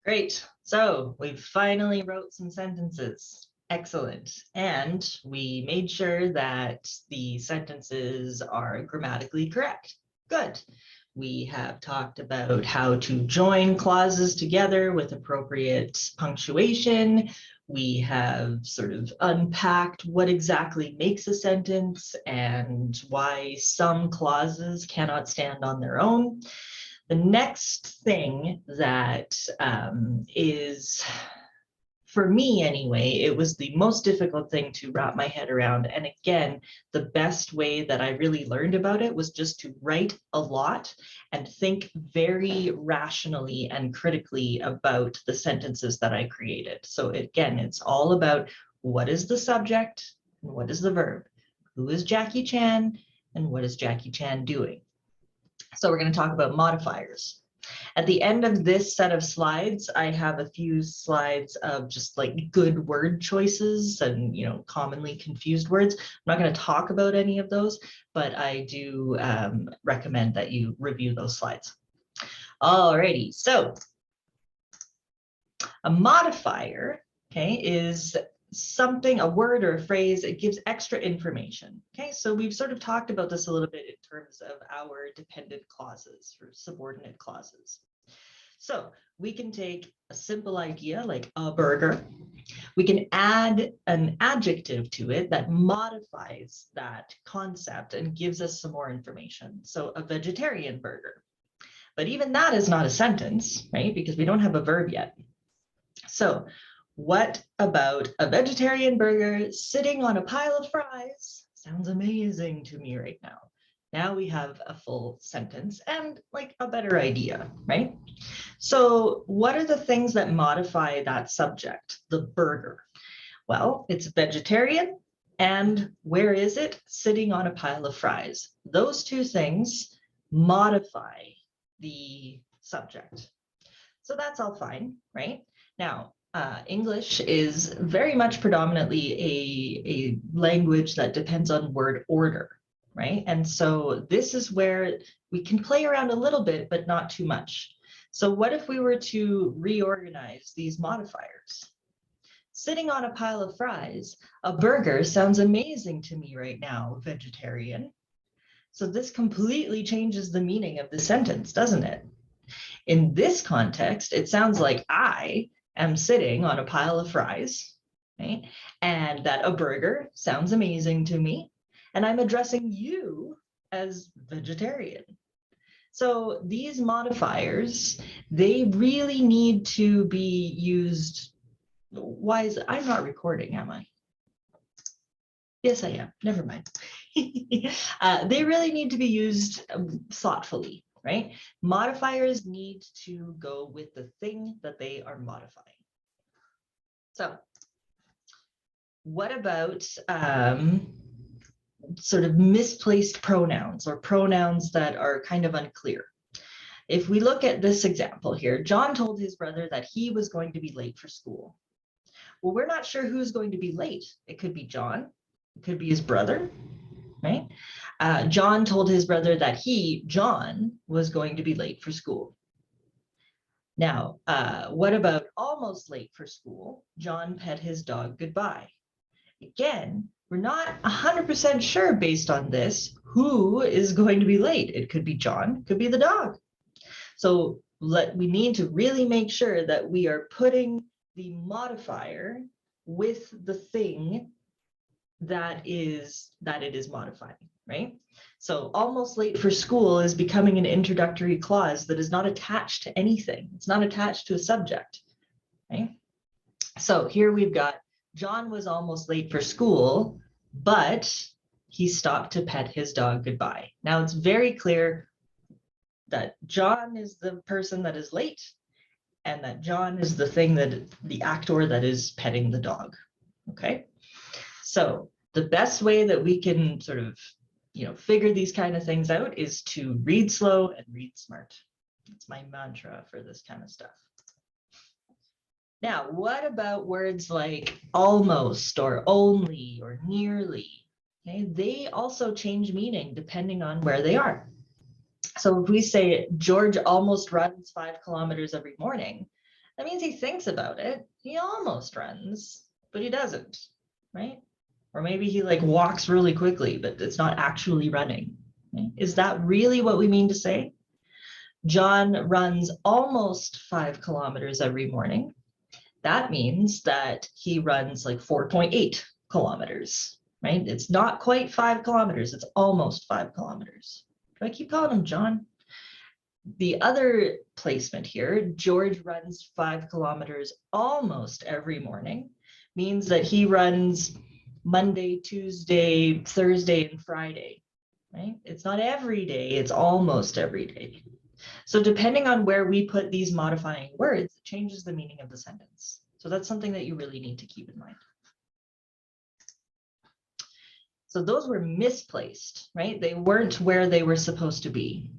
Great. So we finally wrote some sentences. Excellent. And we made sure that the sentences are grammatically correct. Good. We have talked about how to join clauses together with appropriate punctuation. We have sort of unpacked what exactly makes a sentence and why some clauses cannot stand on their own. The next thing that is, for me anyway, it was the most difficult thing to wrap my head around. And again, the best way that I really learned about it was just to write a lot and think very rationally and critically about the sentences that I created. So again, it's all about what is the subject and what is the verb? Who is Jackie Chan and what is Jackie Chan doing? So we're going to talk about modifiers. At the end of this set of slides, I have a few slides of just like good word choices and, commonly confused words. I'm not going to talk about any of those, but I do recommend that you review those slides. Alrighty, so a modifier, okay, is something, a word or a phrase, it gives extra information. Okay, so we've sort of talked about this a little bit in terms of our dependent clauses or subordinate clauses. So we can take a simple idea like a burger. We can add an adjective to it that modifies that concept and gives us some more information. So a vegetarian burger. But even that is not a sentence, right? Because we don't have a verb yet. So what about a vegetarian burger sitting on a pile of fries? Sounds amazing to me right now. Now we have a full sentence and like a better idea, right? So what are the things that modify that subject, the burger? Well, it's vegetarian, and where is it? Sitting on a pile of fries. Those two things modify the subject. So that's all fine, right? Now, English is very much predominantly a language that depends on word order, right? And so this is where we can play around a little bit, but not too much. So what if we were to reorganize these modifiers? Sitting on a pile of fries, a burger sounds amazing to me right now, vegetarian. So this completely changes the meaning of the sentence, doesn't it? In this context, it sounds like I am sitting on a pile of fries, right? And that a burger sounds amazing to me. And I'm addressing you as vegetarian. So these modifiers, they really need to be used. Why is I'm not recording, am I? Yes, I am. Never mind. They really need to be used thoughtfully, right? Modifiers need to go with the thing that they are modifying. So what about sort of misplaced pronouns or pronouns that are kind of unclear? If we look at this example here, John told his brother that he was going to be late for school. Well, we're not sure who's going to be late. It could be John, it could be his brother, right? John told his brother that he, John, was going to be late for school. Now, what about almost late for school? John pet his dog goodbye. Again, we're not 100% sure based on this who is going to be late. It could be John, it could be the dog. So we need to really make sure that we are putting the modifier with the thing that it is modifying, right? So almost late for school is becoming an introductory clause that is not attached to anything. It's not attached to a subject, right? So here we've got John was almost late for school, but he stopped to pet his dog goodbye. Now it's very clear that John is the person that is late and that John is the thing that the actor that is petting the dog, okay? So the best way that we can sort of, figure these kind of things out is to read slow and read smart. It's my mantra for this kind of stuff. Now, what about words like almost or only or nearly? Okay, they also change meaning depending on where they are. So if we say George almost runs 5 kilometers every morning, That means he thinks about it. He almost runs, but he doesn't, right? Or maybe he like walks really quickly, but it's not actually running. Right? Is that really what we mean to say? John runs almost 5 kilometers every morning. That means that he runs like 4.8 kilometers, right? It's not quite 5 kilometers, it's almost 5 kilometers. Do I keep calling him John? The other placement here, George runs 5 kilometers almost every morning, means that he runs Monday, Tuesday, Thursday, and Friday, right? It's not every day, it's almost every day. So depending on where we put these modifying words, it changes the meaning of the sentence. So that's something that you really need to keep in mind. So those were misplaced, right? They weren't where they were supposed to be.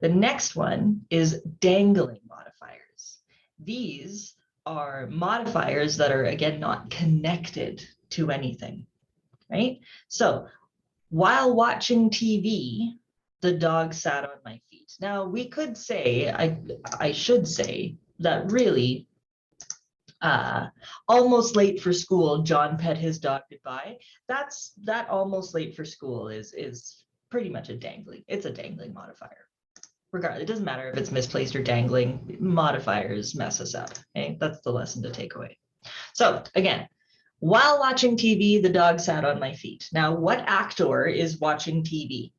The next one is dangling modifiers. These are modifiers that are, again, not connected to anything, right? So while watching TV, the dog sat on my feet. Now we could say, I should say that really, almost late for school, John pet his dog goodbye. That almost late for school is pretty much a dangling. It's a dangling modifier. Regardless, it doesn't matter if it's misplaced or dangling, modifiers mess us up. Okay, that's the lesson to take away. So again, while watching TV, the dog sat on my feet. Now, what actor is watching TV?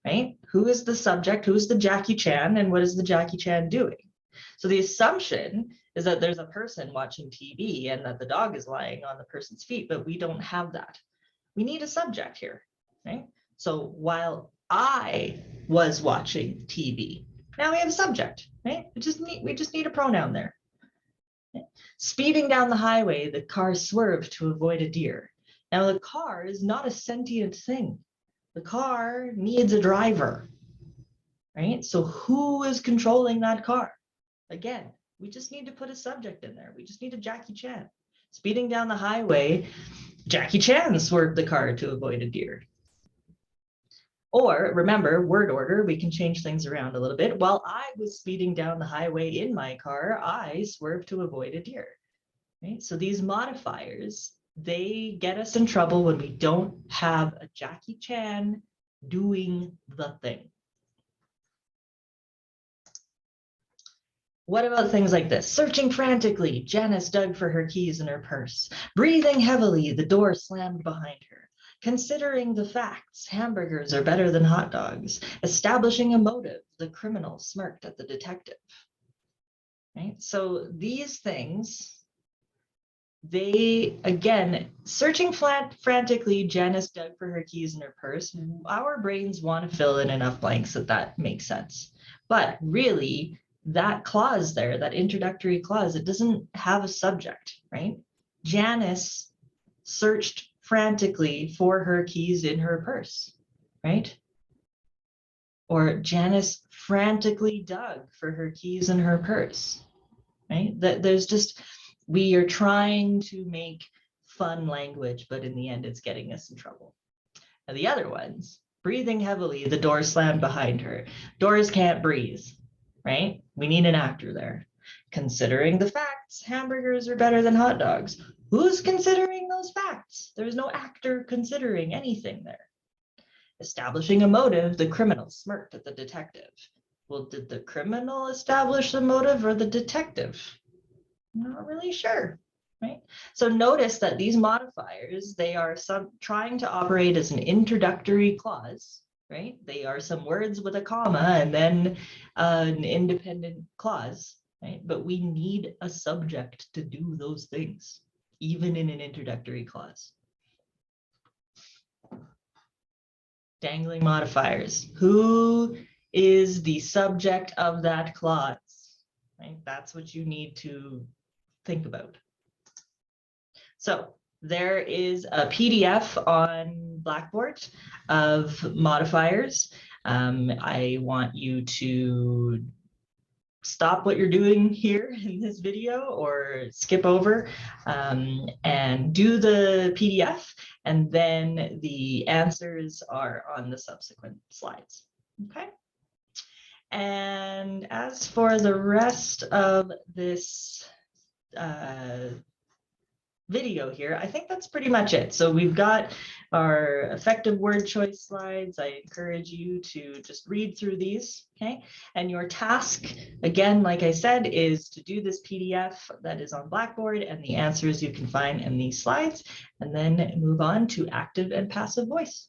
Right? Who is the subject? Who is the Jackie Chan? And what is the Jackie Chan doing? So the assumption is that there's a person watching TV and that the dog is lying on the person's feet, but we don't have that. We need a subject here, right? So while I was watching TV, now we have a subject, right? We just need a pronoun there. Speeding down the highway, the car swerved to avoid a deer. Now the car is not a sentient thing. The car needs a driver, right? So who is controlling that car? Again, we just need to put a subject in there. We just need a Jackie Chan. Speeding down the highway, Jackie Chan swerved the car to avoid a deer. Or remember, word order, we can change things around a little bit. While I was speeding down the highway in my car, I swerved to avoid a deer. Right? So these modifiers, they get us in trouble when we don't have a Jackie Chan doing the thing. What about things like this? Searching frantically, Janice dug for her keys in her purse. Breathing heavily, the door slammed behind her. Considering the facts, hamburgers are better than hot dogs. Establishing a motive, the criminal smirked at the detective. Right? So these things, they, again, searching frantically, Janice dug for her keys in her purse. Our brains want to fill in enough blanks that makes sense. But really, that clause there, that introductory clause, it doesn't have a subject, right? Janice searched frantically for her keys in her purse, right? Or Janice frantically dug for her keys in her purse, right? There's just, we are trying to make fun language, but in the end, it's getting us in trouble. Now the other ones, breathing heavily, the door slammed behind her. Doors can't breathe, right? We need an actor there. Considering the facts, hamburgers are better than hot dogs. Who's considering those facts? There's no actor considering anything there. Establishing a motive, the criminal smirked at the detective. Well, did the criminal establish the motive or the detective? Not really sure, right? So notice that these modifiers, they are trying to operate as an introductory clause, right? They are some words with a comma and then an independent clause, right? But we need a subject to do those things, even in an introductory clause. Dangling modifiers. Who is the subject of that clause? Right? That's what you need to think about. So there is a PDF on Blackboard of modifiers. I want you to stop what you're doing here in this video or skip over and do the PDF, and then the answers are on the subsequent slides. Okay. And as for the rest of this video here, I think that's pretty much it. So we've got our effective word choice slides. I encourage you to just read through these, okay? And your task, again, like I said, is to do this PDF that is on Blackboard and the answers you can find in these slides, and then move on to active and passive voice.